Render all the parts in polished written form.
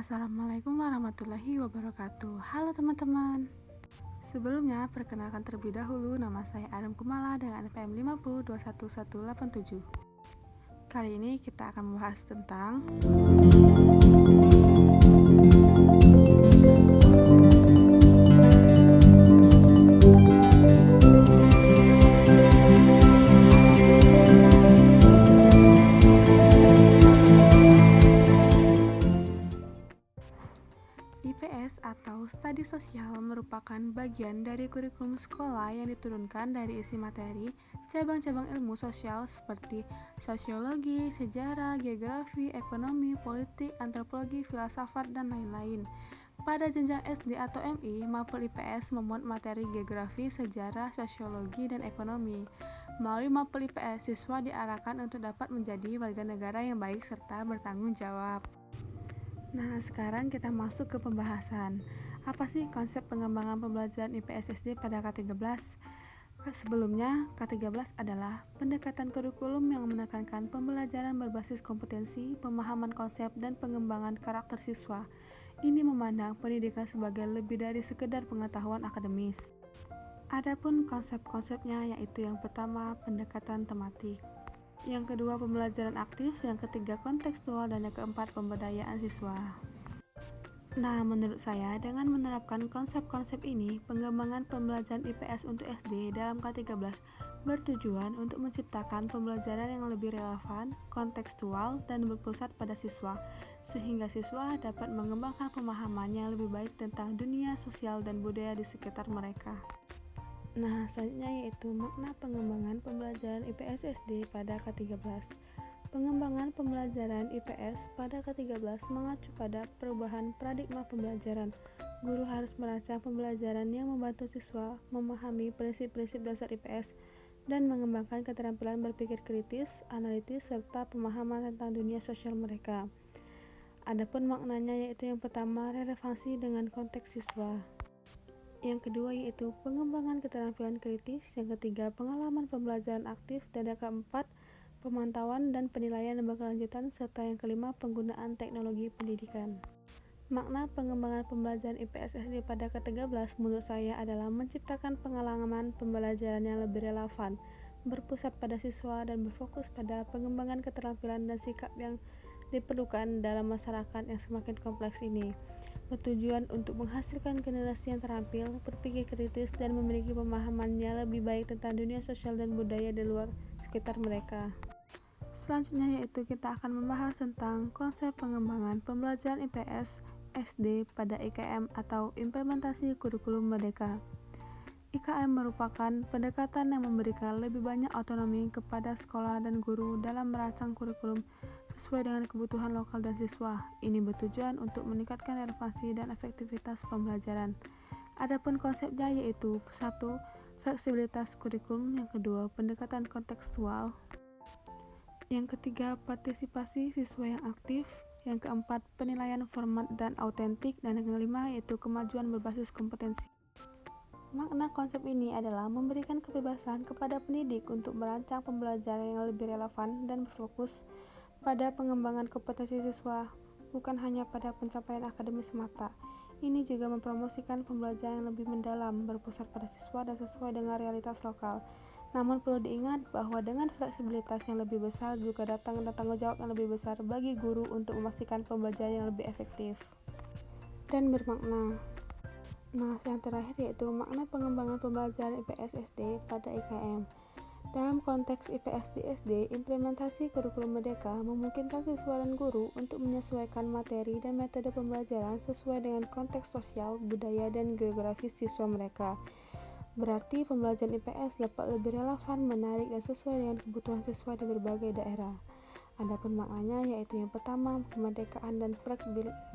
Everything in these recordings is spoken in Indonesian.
Assalamualaikum warahmatullahi wabarakatuh. Halo teman-teman. Sebelumnya, perkenalkan terlebih dahulu, nama saya Adam Kumala dengan NPM 5021187. Kali ini kita akan membahas tentang IPS atau studi sosial merupakan bagian dari kurikulum sekolah yang diturunkan dari isi materi cabang-cabang ilmu sosial seperti sosiologi, sejarah, geografi, ekonomi, politik, antropologi, filsafat, dan lain-lain. Pada jenjang SD atau MI, Mapel IPS memuat materi geografi, sejarah, sosiologi, dan ekonomi. Melalui Mapel IPS, siswa diarahkan untuk dapat menjadi warga negara yang baik serta bertanggung jawab. Nah, sekarang kita masuk ke pembahasan. Apa sih konsep pengembangan pembelajaran IPS SD pada K13? Sebelumnya, K13 adalah pendekatan kurikulum yang menekankan pembelajaran berbasis kompetensi, pemahaman konsep, dan pengembangan karakter siswa. Ini memandang pendidikan sebagai lebih dari sekedar pengetahuan akademis. Adapun konsep-konsepnya yaitu yang pertama, pendekatan tematik. Yang kedua, pembelajaran aktif, yang ketiga, kontekstual, dan yang keempat, pemberdayaan siswa. Nah, menurut saya, dengan menerapkan konsep-konsep ini, pengembangan pembelajaran IPS untuk SD dalam K13 bertujuan untuk menciptakan pembelajaran yang lebih relevan, kontekstual, dan berpusat pada siswa, sehingga siswa dapat mengembangkan pemahaman yang lebih baik tentang dunia sosial dan budaya di sekitar mereka. Nah, selanjutnya yaitu makna pengembangan pembelajaran IPS SD pada K13. Pengembangan pembelajaran IPS pada K13 mengacu pada perubahan paradigma pembelajaran. Guru harus merancang pembelajaran yang membantu siswa memahami prinsip-prinsip dasar IPS dan mengembangkan keterampilan berpikir kritis, analitis, serta pemahaman tentang dunia sosial mereka. Adapun maknanya yaitu yang pertama, relevansi dengan konteks siswa. Yang kedua yaitu pengembangan keterampilan kritis, yang ketiga pengalaman pembelajaran aktif, dan yang keempat pemantauan dan penilaian berkelanjutan, serta yang kelima penggunaan teknologi pendidikan. Makna pengembangan pembelajaran IPS SD pada K13 menurut saya adalah menciptakan pengalaman pembelajaran yang lebih relevan, berpusat pada siswa, dan berfokus pada pengembangan keterampilan dan sikap yang diperlukan dalam masyarakat yang semakin kompleks ini. Bertujuan untuk menghasilkan generasi yang terampil, berpikir kritis, dan memiliki pemahaman yang lebih baik tentang dunia sosial dan budaya di luar sekitar mereka. Selanjutnya yaitu kita akan membahas tentang konsep pengembangan pembelajaran IPS SD pada IKM atau implementasi kurikulum merdeka. IKM merupakan pendekatan yang memberikan lebih banyak otonomi kepada sekolah dan guru dalam merancang kurikulum sesuai dengan kebutuhan lokal dan siswa. Ini bertujuan untuk meningkatkan relevansi dan efektivitas pembelajaran. Adapun konsepnya yaitu 1. Fleksibilitas kurikulum, yang kedua pendekatan kontekstual, yang ketiga partisipasi siswa yang aktif, yang keempat penilaian format dan autentik, dan yang kelima yaitu kemajuan berbasis kompetensi. Makna konsep ini adalah memberikan kebebasan kepada pendidik untuk merancang pembelajaran yang lebih relevan dan berfokus pada pengembangan kompetensi siswa, bukan hanya pada pencapaian akademis semata. Ini juga mempromosikan pembelajaran yang lebih mendalam, berpusat pada siswa dan sesuai dengan realitas lokal. Namun perlu diingat bahwa dengan fleksibilitas yang lebih besar juga datang tanggung jawab yang lebih besar bagi guru untuk memastikan pembelajaran yang lebih efektif dan bermakna. Nah, yang terakhir yaitu makna pengembangan pembelajaran IPS SD pada IKM. Dalam konteks IPS di SD, implementasi kurikulum merdeka memungkinkan siswa dan guru untuk menyesuaikan materi dan metode pembelajaran sesuai dengan konteks sosial, budaya, dan geografis siswa mereka. Berarti pembelajaran IPS dapat lebih relevan, menarik, dan sesuai dengan kebutuhan siswa di berbagai daerah. Adapun maknanya yaitu yang pertama, kemerdekaan dan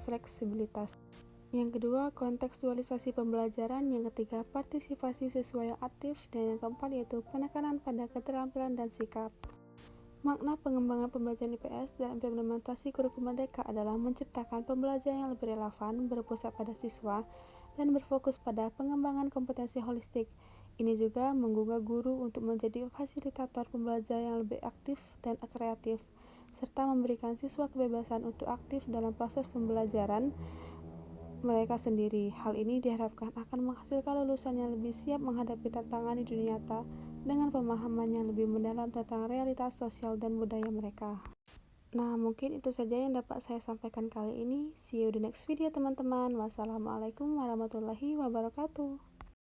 fleksibilitas. Yang kedua, kontekstualisasi pembelajaran, yang ketiga, partisipasi siswa yang aktif, dan yang keempat yaitu penekanan pada keterampilan dan sikap. Makna pengembangan pembelajaran IPS dalam implementasi kurikulum merdeka adalah menciptakan pembelajaran yang lebih relevan, berpusat pada siswa, dan berfokus pada pengembangan kompetensi holistik. Ini juga menggugah guru untuk menjadi fasilitator pembelajaran yang lebih aktif dan kreatif, serta memberikan siswa kebebasan untuk aktif dalam proses pembelajaran mereka sendiri. Hal ini diharapkan akan menghasilkan lulusan yang lebih siap menghadapi tantangan di dunia nyata dengan pemahaman yang lebih mendalam tentang realitas sosial dan budaya mereka. Nah, mungkin itu saja yang dapat saya sampaikan kali ini. See you di next video, teman-teman. Wassalamualaikum warahmatullahi wabarakatuh.